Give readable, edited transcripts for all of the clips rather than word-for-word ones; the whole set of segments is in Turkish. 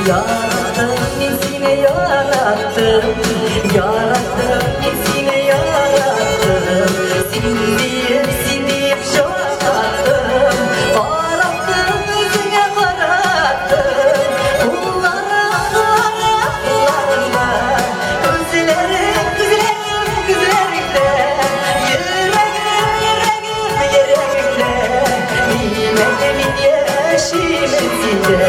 Yarattım nesine yarattım, yarattım nesine yarattım. Sindirip sindirip şokattım, arattım yüzüne karattım. Kullarımda, gözlerim, gözlerimde, yüreğimde, bilmemin yaşımızda.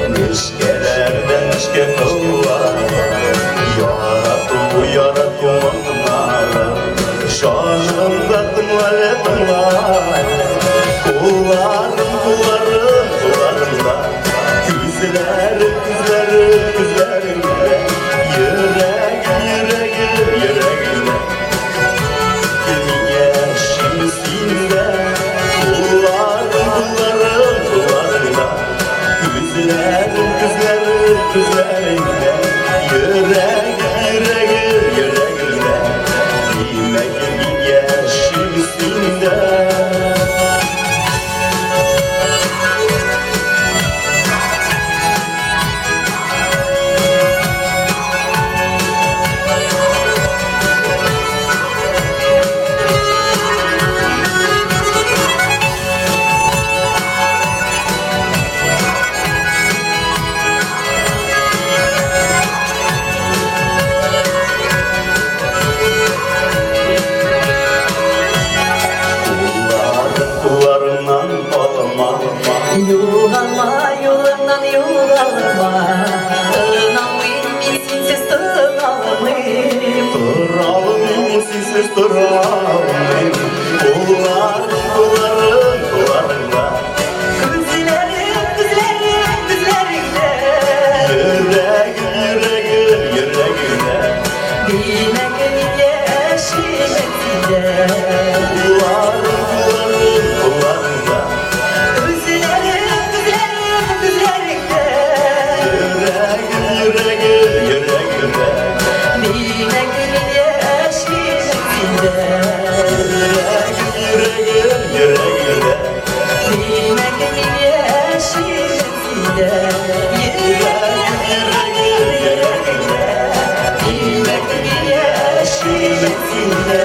Neşkelerden neşke kıllar, yarattım onlara, şanımda tınlar. Kullarımda, güzlerinde, yüreğimde, dünya şimdisinde. Kullarımda, güzlerinde, yüreğimde, bilmeyin yaşımsinde. Yuhalma, yolundan yuhalma, ınanmayın sensiz tıralmayın. Tıralmayın sensiz tıralmayın. Kullarımda, Gözlerimde, yüreğimde, bilmenin yaşımızda. kullarımda, yüreğimde, Bilmenin yaşımızda. yüreğimde, Bilmenin yaşımızda. yüreğimde, Bilmenin yaşımızda.